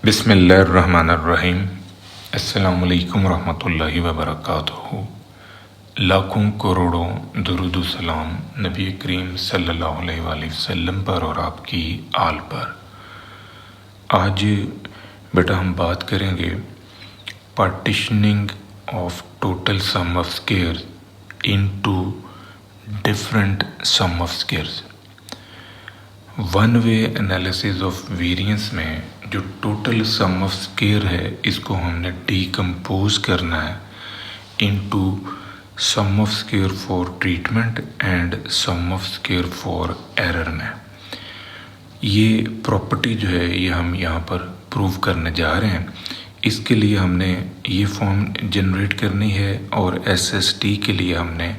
बिस्मिल्लाहिर्रहमानिर्रहीम। अस्सलामुअलैकुम रहमतुल्लाहि व बरकातुहू। लाखों करोड़ों दुरूद व सलाम नबी करीम सल्लल्लाहु अलैहि वसल्लम पर और आपकी आल पर। आज बेटा हम बात करेंगे partitioning of total sum of squares into different sum of squares. One way analysis of variance में जो टोटल सम ऑफ स्क्वायर है इसको हमने डीकम्पोज करना है into sum of square for treatment and sum of square for error में। ये property जो है ये हम यहाँ पर प्रूव करने जा रहे हैं। इसके लिए हमने ये फॉर्म जनरेट करनी है और एसएसटी के लिए हमने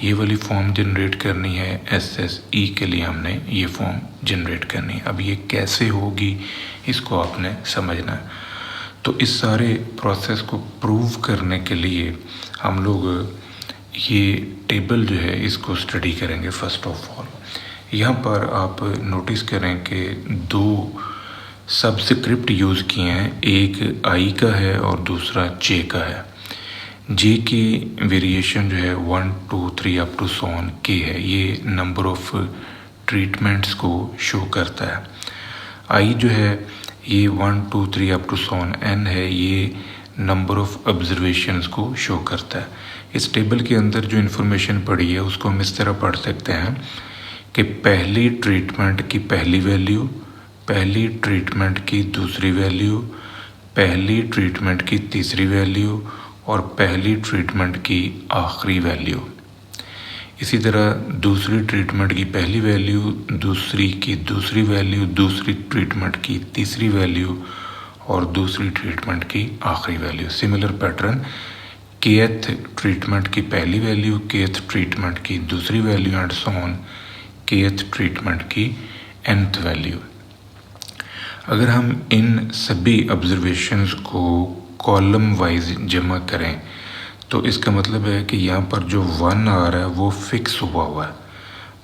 ये वाली फॉर्म जनरेट करनी है, एसएसई के लिए हमने ये फॉर्म जनरेट करनी है। अब ये कैसे होगी इसको आपने समझना है। तो इस सारे प्रोसेस को प्रूव करने के लिए हम लोग ये टेबल जो है इसको स्टडी करेंगे। फर्स्ट ऑफ ऑल यहाँ पर आप नोटिस करें कि दो सब्सक्रिप्ट यूज़ किए हैं, एक आई का है और दूसरा जे का है। जे की वेरिएशन जो है 1 2 3 अप टू सोन के है, ये नंबर ऑफ ट्रीटमेंट्स को शो करता है। आई जो है ये 1 2 3 अप टू सोन एन है, ये नंबर ऑफ ऑब्जर्वेशंस को शो करता है। इस टेबल के अंदर जो इन्फॉर्मेशन पड़ी है उसको हम इस तरह पढ़ सकते हैं कि पहली ट्रीटमेंट की पहली वैल्यू, पहली ट्रीटमेंट की दूसरी वैल्यू, पहली ट्रीटमेंट की तीसरी वैल्यू और पहली ट्रीटमेंट की आखिरी वैल्यू। इसी तरह दूसरी ट्रीटमेंट की पहली वैल्यू, दूसरी की दूसरी वैल्यू, दूसरी ट्रीटमेंट की तीसरी वैल्यू और दूसरी ट्रीटमेंट की आखिरी value. Similar pattern kth treatment की पहली वैल्यू, केथ ट्रीटमेंट की दूसरी value and so on kth treatment की nth वैल्यू। अगर हम इन सभी ऑब्जर्वेशंस को कॉलम वाइज जमा करें तो इसका मतलब है कि यहाँ पर जो 1 आ रहा है वो फिक्स हुआ है।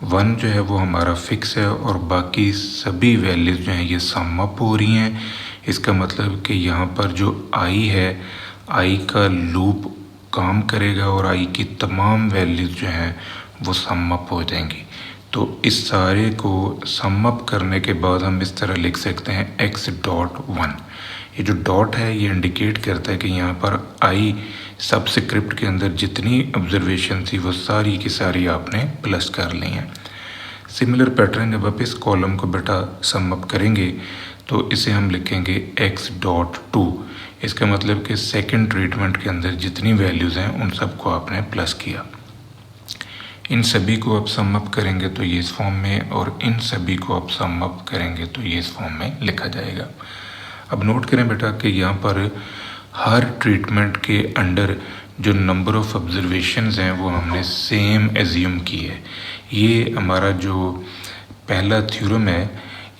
1 जो है वो हमारा फिक्स है और बाकी सभी वैल्यूज़ जो हैं ये सम अप हो रही हैं। इसका मतलब कि यहाँ पर जो आई है, आई का लूप काम करेगा और आई की तमाम वैल्यूज़ जो हैं वो सम अप हो जाएंगी। तो इस सारे को सम अप करने के बाद हम इस तरह लिख सकते हैं x.1। ये जो डॉट है ये इंडिकेट करता है कि यहाँ पर आई सबस्क्रिप्ट के अंदर जितनी ऑब्जर्वेशन थी वो सारी की सारी आपने प्लस कर ली हैं। सिमिलर पैटर्न जब आप इस कॉलम को बेटा सम अप करेंगे तो इसे हम लिखेंगे x.2। इसका मतलब कि सेकंड ट्रीटमेंट के अंदर जितनी वैल्यूज़ हैं उन सबको आपने प्लस किया। इन सभी को आप सम अप करेंगे तो ये इस फॉर्म में, और इन सभी को आप सम अप करेंगे तो ये इस फॉर्म में लिखा जाएगा। अब नोट करें बेटा कि यहाँ पर हर ट्रीटमेंट के अंडर जो नंबर ऑफ ऑब्जर्वेशंस हैं वो हमने सेम एज्यूम की है। ये हमारा जो पहला थ्योरम है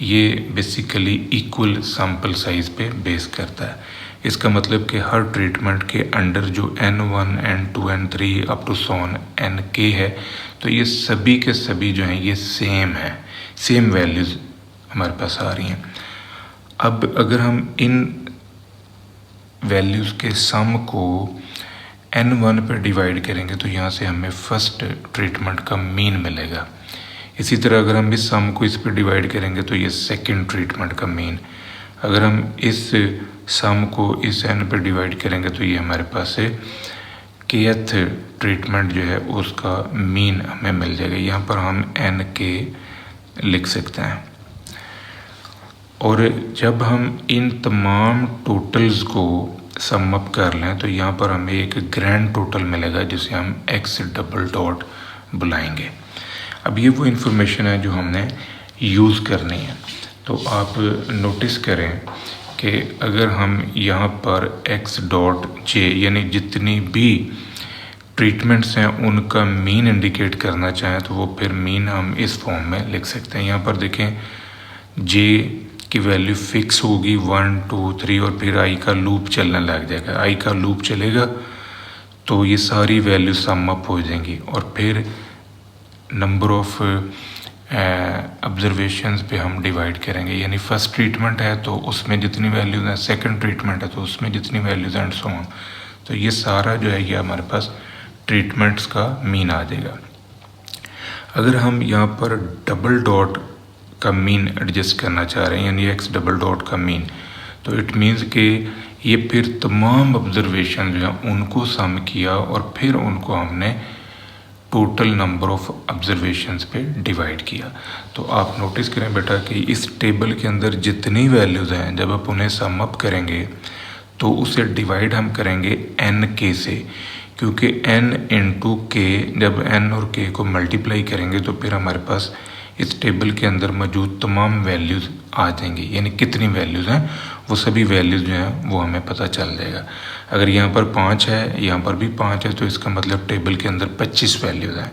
ये बेसिकली इक्वल सैंपल साइज़ पे बेस करता है। इसका मतलब कि हर ट्रीटमेंट के अंडर जो N1 N2 N3 up to Son Nk है तो ये सभी के सभी जो हैं ये सेम है, सेम वैल्यूज़ हमारे पास आ रही हैं। अब अगर हम इन वैल्यूज़ के सम को N1 पर डिवाइड करेंगे तो यहाँ से हमें फर्स्ट ट्रीटमेंट का मीन मिलेगा। इसी तरह अगर हम इस सम को इस पर डिवाइड करेंगे तो ये सेकंड ट्रीटमेंट का मीन। अगर हम इस सम को इस n पर डिवाइड करेंगे तो ये हमारे पास है केथ ट्रीटमेंट जो है उसका मीन हमें मिल जाएगा। यहाँ पर हम Nk लिख सकते हैं। और जब हम इन तमाम टोटल्स को सम अप कर लें तो यहाँ पर हमें एक ग्रैंड टोटल मिलेगा जिसे हम x.डॉट बुलाएंगे। अब ये वो इन्फॉर्मेशन है जो हमने यूज़ करनी है। तो आप नोटिस करें कि अगर हम यहाँ पर x.j यानी जितनी भी ट्रीटमेंट्स हैं उनका मीन इंडिकेट करना चाहें तो वो फिर मीन हम इस फॉर्म में लिख सकते हैं। यहाँ पर देखें j की वैल्यू फिक्स होगी 1 2 3 और फिर आई का लूप चलने लग जाएगा। आई का लूप चलेगा तो ये सारी वैल्यू सम अप हो जाएंगी और फिर नंबर ऑफ ऑब्जर्वेशंस पे हम डिवाइड करेंगे, यानी फर्स्ट ट्रीटमेंट है तो उसमें जितनी वैल्यूज़ हैं, सेकंड ट्रीटमेंट है तो उसमें जितनी वैल्यूज़ एंड सो ऑन। तो ये सारा जो है ये हमारे पास ट्रीटमेंट्स का मीन आ जाएगा। अगर हम यहाँ पर डबल डॉट का मीन एडजस्ट करना चाह रहे हैं, यानी एक्स डबल डॉट का मीन, तो इट मीन्स कि ये फिर तमाम ऑब्जर्वेशन जो हैं उनको सम किया और फिर उनको हमने टोटल नंबर ऑफ ऑब्जर्वेशंस पे डिवाइड किया। तो आप नोटिस करें बेटा कि इस टेबल के अंदर जितनी वैल्यूज़ हैं जब आप उन्हें सम अप करेंगे तो उसे डिवाइड हम करेंगे n के से, क्योंकि n इंटू के, जब n और k को मल्टीप्लाई करेंगे तो फिर हमारे पास इस टेबल के अंदर मौजूद तमाम वैल्यूज़ आ जाएंगी, यानी कितनी वैल्यूज़ हैं वो सभी वैल्यूज़ जो हैं वो हमें पता चल जाएगा। अगर यहाँ पर 5 है, यहाँ पर भी 5 है, तो इसका मतलब टेबल के अंदर 25 वैल्यूज़ हैं।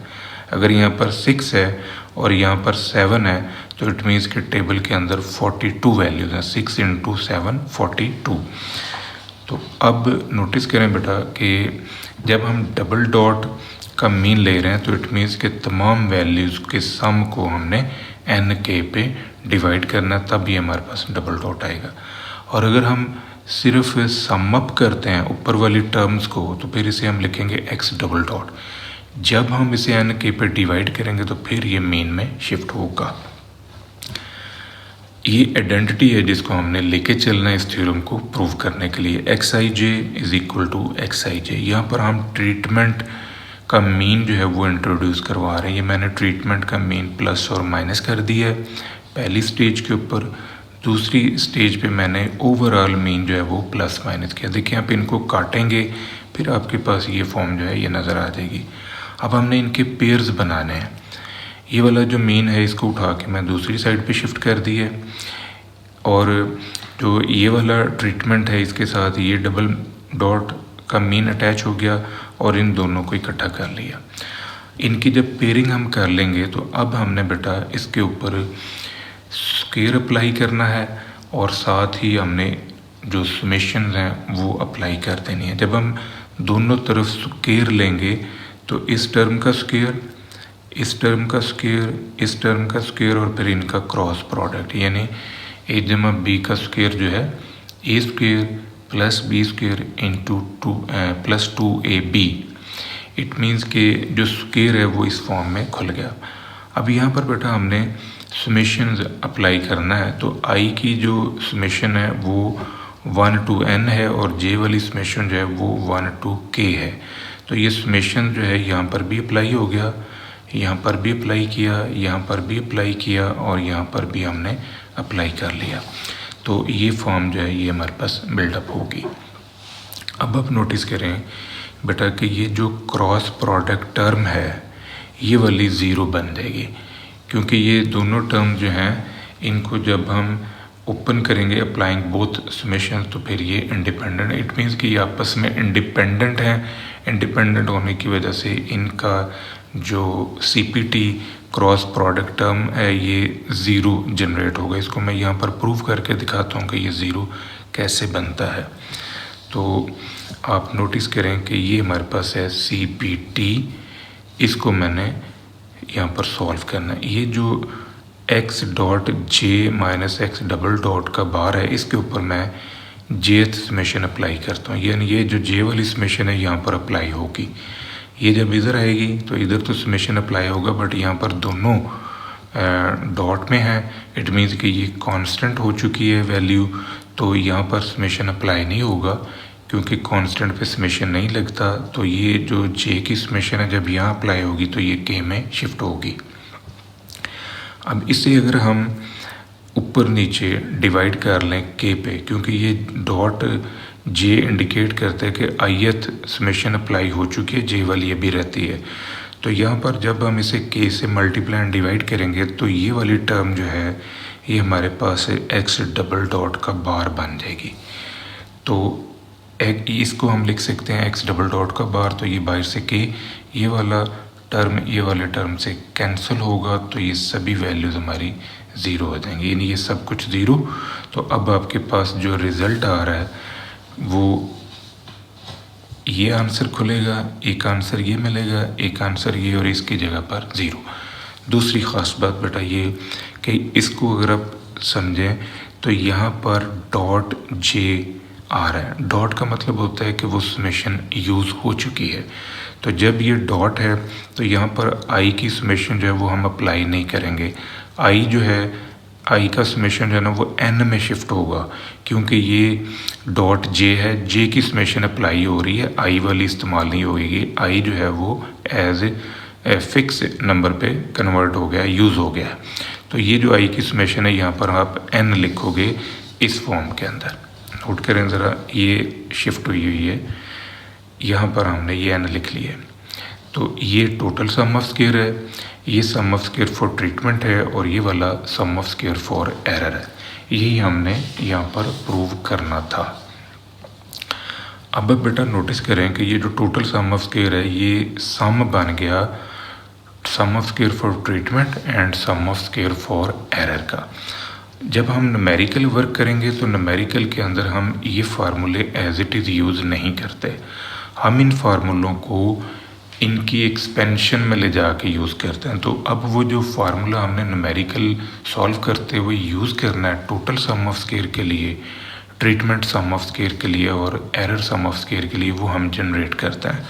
अगर यहाँ पर 6 है और यहाँ पर 7 है तो इट मीन्स कि टेबल के अंदर 42 वैल्यूज़ हैं। 6 इंटू 7 42। तो अब नोटिस करें बेटा कि जब हम डबल डॉट का मीन ले रहे हैं तो इट मीन्स कि तमाम वैल्यूज़ के सम को हमने n k पे डिवाइड करना, तब ये हमारे पास डबल डॉट आएगा। और अगर हम सिर्फ सम अप करते हैं ऊपर वाली टर्म्स को तो फिर इसे हम लिखेंगे x डबल डॉट। जब हम इसे n k पे डिवाइड करेंगे तो फिर ये मीन में शिफ्ट होगा। ये आइडेंटिटी है जिसको हमने लेके चलना है इस थ्योरम को प्रूव करने के लिए। X I J is equal to X I J. यहाँ पर हम ट्रीटमेंट का मीन जो है वो इंट्रोड्यूस करवा रहे हैं। ये मैंने ट्रीटमेंट का मीन प्लस और माइनस कर दिया है पहली स्टेज के ऊपर। दूसरी स्टेज पे मैंने ओवरऑल मीन जो है वो प्लस माइनस किया। देखिए आप इनको काटेंगे फिर आपके पास ये फॉर्म जो है ये नज़र आ जाएगी। अब हमने इनके पेयर्स बनाने हैं। ये वाला जो मीन है इसको उठा के मैं दूसरी साइड पे शिफ्ट कर दी है, और जो ये वाला ट्रीटमेंट है इसके साथ ये डबल डॉट का मीन अटैच हो गया और इन दोनों को इकट्ठा कर लिया। इनकी जब पेयरिंग हम कर लेंगे तो अब हमने बेटा इसके ऊपर स्क्वायर अप्लाई करना है और साथ ही हमने जो समेशंस हैं वो अप्लाई कर देनी है। जब हम दोनों तरफ स्क्वायर लेंगे तो इस टर्म का स्क्वायर, इस टर्म का स्क्वायर, इस टर्म का स्क्वायर और फिर इनका क्रॉस प्रोडक्ट, यानी a जमा b का स्क्वायर जो है a square plus b square into plus 2ab। It means कि जो स्क्वायर है वो इस फॉर्म में खुल गया। अब यहाँ पर बेटा हमने समेशन अप्लाई करना है, तो i की जो समेशन है वो 1 to n है और j वाली समेशन जो है वो 1 to k है। तो ये समेशन जो है यहाँ पर भी अप्लाई हो गया, यहाँ पर भी अप्लाई किया, यहाँ पर भी अप्लाई किया और यहाँ पर भी हमने अप्लाई कर लिया। तो ये फॉर्म जो है ये हमारे पास बिल्डअप होगी। अब आप नोटिस करें बेटा कि ये जो क्रॉस प्रोडक्ट टर्म है ये वाली ज़ीरो बन जाएगी, क्योंकि ये दोनों टर्म जो हैं इनको जब हम ओपन करेंगे अप्लाइंग बोथ समेशन तो फिर ये इंडिपेंडेंट, इट मीन्स कि ये आपस में इंडिपेंडेंट हैं। इंडिपेंडेंट होने की वजह से इनका जो CPT क्रॉस प्रोडक्ट टर्म है ये ज़ीरो जनरेट होगा। इसको मैं यहाँ पर प्रूव करके दिखाता हूँ कि ये ज़ीरो कैसे बनता है। तो आप नोटिस करें कि ये हमारे पास है CPT, इसको मैंने यहाँ पर सॉल्व करना है। ये जो x dot J minus x double dot का बार है इसके ऊपर मैं jth समेशन अप्लाई करता हूँ, यानी ये जो j वाली समेशन है यहाँ पर अप्लाई होगी। ये जब इधर आएगी तो इधर तो समेशन अप्लाई होगा, बट यहाँ पर दोनों डॉट में है। इट मीन्स कि ये कांस्टेंट हो चुकी है वैल्यू, तो यहाँ पर समेशन अप्लाई नहीं होगा क्योंकि कांस्टेंट पे समेशन नहीं लगता। तो ये जो j की समेशन है जब यहाँ अप्लाई होगी तो ये k में शिफ्ट होगी। अब इसे अगर हम ऊपर नीचे डिवाइड कर लें k पे, क्योंकि ये डॉट j इंडिकेट करते हैं कि ith समेशन अप्लाई हो चुकी है, j वाली अभी रहती है। तो यहाँ पर जब हम इसे k से मल्टीप्लाई एंड डिवाइड करेंगे तो ये वाली टर्म जो है ये हमारे पास x डबल डॉट का बार बन जाएगी। तो इसको हम लिख सकते हैं x डबल डॉट का बार, तो ये बाहर से k, ये वाला टर्म ये वाले टर्म से कैंसिल होगा, तो ये सभी वैल्यूज़ हमारी ज़ीरो हो जाएंगी, यानी ये सब कुछ ज़ीरो। तो अब आपके पास जो रिज़ल्ट आ रहा है वो ये आंसर खुलेगा, एक आंसर ये मिलेगा, एक आंसर ये और इसकी जगह पर ज़ीरो। दूसरी ख़ास बात बेटा ये कि इसको अगर आप समझें तो यहाँ पर डॉट जे आ रहा है। डॉट का मतलब होता है कि वो समेशन यूज़ हो चुकी है। तो जब ये डॉट है तो यहाँ पर आई की समेशन जो है वो हम अप्लाई नहीं करेंगे। आई जो है, आई का समेशन जो है ना वो एन में शिफ्ट होगा, क्योंकि ये डॉट जे है, जे की समेशन अप्लाई हो रही है, आई वाली इस्तेमाल नहीं होगी। आई जो है वो एज ए फिक्स नंबर पे कन्वर्ट हो गया, यूज़ हो गया। तो ये जो आई की समेशन है यहाँ पर आप एन लिखोगे इस फॉर्म के अंदर। नोट करें ज़रा, ये शिफ्ट हुई है, यहाँ पर हमने ये एन लिख लिया। तो ये टोटल सम ऑफ स्क्वायर है, ये sum of square for treatment है, और ये वाला सम ऑफ स्क्वायर फॉर एरर है। यही हमने यहाँ पर प्रूव करना था। अब बेटा नोटिस करें कि ये जो टोटल सम ऑफ स्क्वायर है ये सम बन गया sum of square for treatment and sum of square for error का। जब हम न्यूमेरिकल वर्क करेंगे तो न्यूमेरिकल के अंदर हम ये फार्मूले एज इट इज़ यूज़ नहीं करते। हम इन फार्मूलों को इनकी एक्सपेंशन में ले जाके यूज़ करते हैं। तो अब वो जो फार्मूला हमने न्यूमेरिकल सॉल्व करते हुए यूज़ करना है टोटल सम ऑफ स्क्वायर के लिए, ट्रीटमेंट सम ऑफ स्क्वायर के लिए और एरर सम ऑफ स्क्वायर के लिए, वो हम जनरेट करते हैं।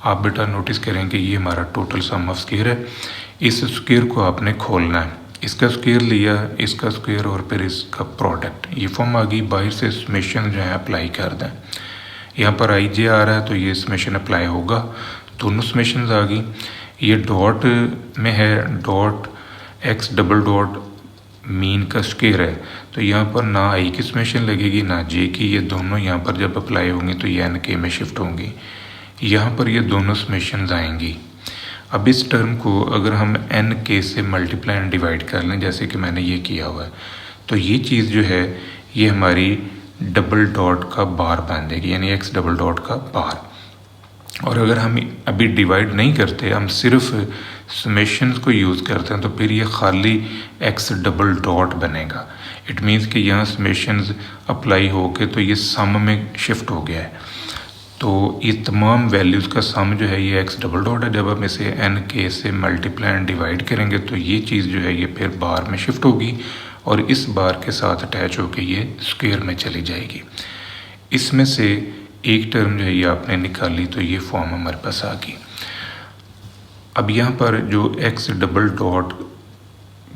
आप बेटा नोटिस करें कि ये हमारा टोटल सम ऑफ स्क्वायर है। इस स्क्वायर को आपने खोलना है, इसका स्क्वायर लिया, इसका स्क्वायर और फिर इसका प्रोडक्ट, ये फॉर्म आ गई। बाहर से समेशन जो है अप्लाई कर दें। यहाँ पर आई जे आ रहा है तो ये समेशन अप्लाई होगा, दोनों समेशंस आ गई। ये डॉट में है, dot x double dot mean का स्क्वायर है, तो यहाँ पर ना आई की समेशन लगेगी ना जे की। ये दोनों यहाँ पर जब अप्लाई होंगी तो ये एन के में शिफ्ट होंगी। यहाँ पर ये दोनों समेशंस आएंगी। अब इस टर्म को अगर हम एन के से मल्टीप्लाई एंड डिवाइड कर लें, जैसे कि मैंने ये किया हुआ है, तो ये चीज़ जो है ये हमारी डबल डॉट का बार बन जाएगी, यानी एक्स डबल डॉट का बार। और अगर हम अभी डिवाइड नहीं करते, हम सिर्फ समेशंस को यूज़ करते हैं, तो फिर ये खाली एक्स डबल डॉट बनेगा। इट मीन्स कि यहाँ समेशंस अप्लाई होके तो ये सम में शिफ्ट हो गया है। तो ये तमाम वैल्यूज़ का सम जो है ये एक्स डबल डॉट है। जब हम इसे एन के से मल्टीप्लाई एंड डिवाइड करेंगे तो ये चीज़ जो है ये फिर बार में शिफ्ट होगी और इस बार के साथ अटैच होकर ये स्क्वायर में चली जाएगी। इसमें से एक टर्म जो है ये आपने निकाली तो ये फॉर्म हमारे पास आ गई। अब यहाँ पर जो एक्स डबल डॉट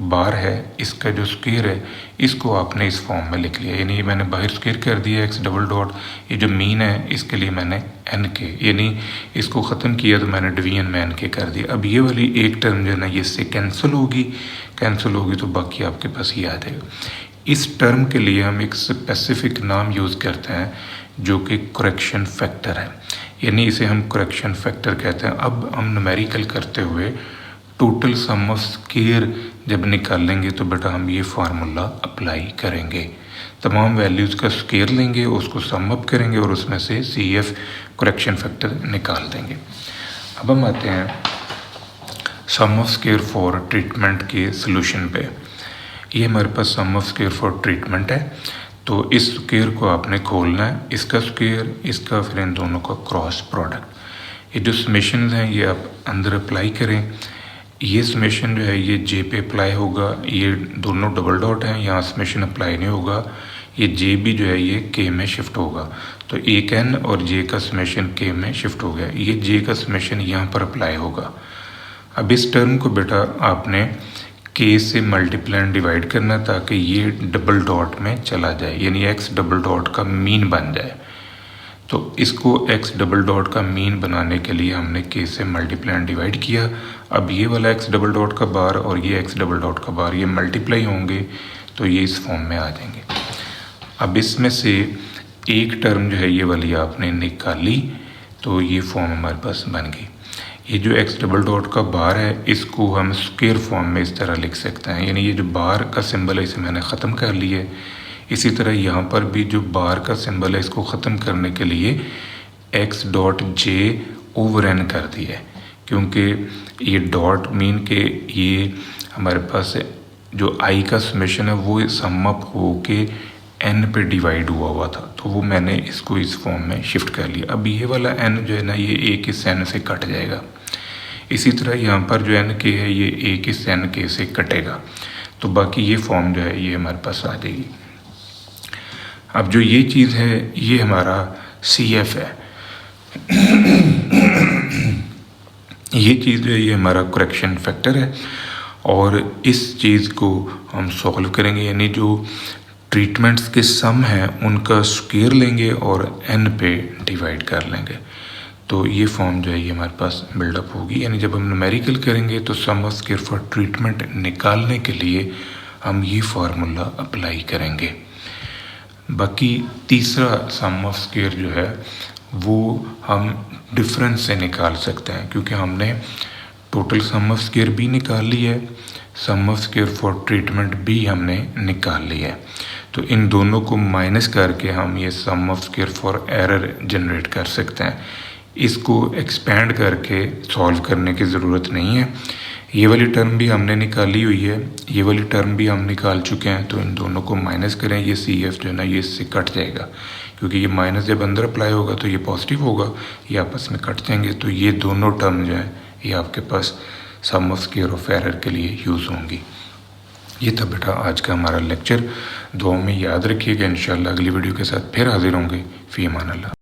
बार है, इसका जो स्क्वायर है इसको आपने इस फॉर्म में लिख लिया, यानी ये मैंने बाहर स्क्वायर कर दिया एक्स डबल डॉट। ये जो मीन है इसके लिए मैंने एन के, यानी इसको ख़त्म किया तो मैंने डिवीजन में एन के कर दिया। अब ये वाली एक टर्म जो है ना ये इससे कैंसिल होगी तो बाकी आपके पास ये आ जाएगा। इस टर्म के लिए हम एक स्पेसिफिक नाम यूज़ करते हैं जो कि करेक्शन फैक्टर है, यानी इसे हम करेक्शन फैक्टर कहते हैं। अब हम न्यूमेरिकल करते हुए टोटल सम ऑफ स्क्वायर जब निकालेंगे तो बेटा हम ये फार्मूला अप्लाई करेंगे। तमाम वैल्यूज़ का स्क्वायर लेंगे, उसको सम अप करेंगे और उसमें से सी एफ करेक्शन फैक्टर निकाल देंगे। अब हम आते हैं सम ऑफ स्क्वायर फॉर ट्रीटमेंट के सोल्यूशन पे। ये हमारे पास सम ऑफ स्क्वायर फॉर ट्रीटमेंट है, तो इस स्क्वायर को आपने खोलना है, इसका स्क्वायर, इसका, फिर इन दोनों का क्रॉस प्रोडक्ट। ये जो समेशन हैं ये आप अंदर अप्लाई करें। ये समेशन जो है ये जे पे अप्लाई होगा, ये दोनों डबल डॉट हैं, यहाँ समेशन अप्लाई नहीं होगा। ये जे भी जो है ये के में शिफ्ट होगा, तो एक एन और जे का समेशन के में शिफ्ट हो गया। ये जे का समेशन यहाँ पर अप्लाई होगा। अब इस टर्म को बेटा आपने के से मल्टीप्लाई एंड डिवाइड करना ताकि ये डबल डॉट में चला जाए, यानी एक्स डबल डॉट का मीन बन जाए। तो इसको एक्स डबल डॉट का मीन बनाने के लिए हमने के से मल्टीप्लाई एंड डिवाइड किया। अब ये वाला एक्स डबल डॉट का बार और ये एक्स डबल डॉट का बार ये मल्टीप्लाई होंगे तो ये इस फॉर्म में आ जाएंगे। अब इसमें से एक टर्म जो है ये वाली आपने निकाली तो ये फॉर्म हमारे पास बन गई। ये जो एक्स डबल डॉट का बार है इसको हम स्क्वायर फॉर्म में इस तरह लिख सकते हैं, यानी ये जो बार का सिंबल है इसे मैंने ख़त्म कर लिया है। इसी तरह यहाँ पर भी जो बार का सिंबल है इसको ख़त्म करने के लिए X dot J over N कर दिया है, क्योंकि ये डॉट मीन के ये हमारे पास जो आई का समेशन है वो सम अप हो के एन पे डिवाइड हुआ था, तो वो मैंने इसको इस फॉर्म में शिफ्ट कर लिया। अब ये वाला एन जो है ना ये एक इस एन से कट जाएगा, इसी तरह यहाँ पर जो एन के है ये ए किस एन के से कटेगा, तो बाकी ये फॉर्म जो है ये हमारे पास आ जाएगी। अब जो ये चीज़ है ये हमारा सी एफ है, ये चीज़ जो है ये हमारा करेक्शन फैक्टर है और इस चीज़ को हम सॉल्व करेंगे, यानी जो ट्रीटमेंट्स के सम हैं उनका स्क्वायर लेंगे और एन पे डिवाइड कर लेंगे, तो ये फॉर्म जो है ये हमारे पास बिल्डअप होगी। यानी जब हम न्यूमेरिकल करेंगे तो सम ऑफ स्क्वायर फॉर ट्रीटमेंट निकालने के लिए हम ये फार्मूला अप्लाई करेंगे। बाकी तीसरा सम ऑफ स्क्वायर जो है वो हम डिफरेंस से निकाल सकते हैं, क्योंकि हमने टोटल सम ऑफ स्क्वायर भी निकाल ली है, सम ऑफ स्क्वायर फॉर ट्रीटमेंट भी हमने निकाल लिया है, तो इन दोनों को माइनस करके हम ये sum of square for error generate कर सकते हैं। इसको एक्सपेंड करके सॉल्व करने की ज़रूरत नहीं है, ये वाली टर्म भी हमने निकाली हुई है, ये वाली टर्म भी हम निकाल चुके हैं, तो इन दोनों को माइनस करें, ये सी एफ जो है ना ये इससे कट जाएगा, क्योंकि ये माइनस जब अंदर अप्लाई होगा तो ये पॉजिटिव होगा, ये आपस में कट जाएंगे, तो ये दोनों टर्म जो है ये आपके पास सम ऑफ स्क्वायर ऑफ एरर के लिए यूज़ होंगी। ये था बेटा आज का हमारा लेक्चर, दुआ में याद रखिएगा। इंशाल्लाह अगली वीडियो के साथ फिर हाजिर होंगे। फ़ी अमान अल्लाह।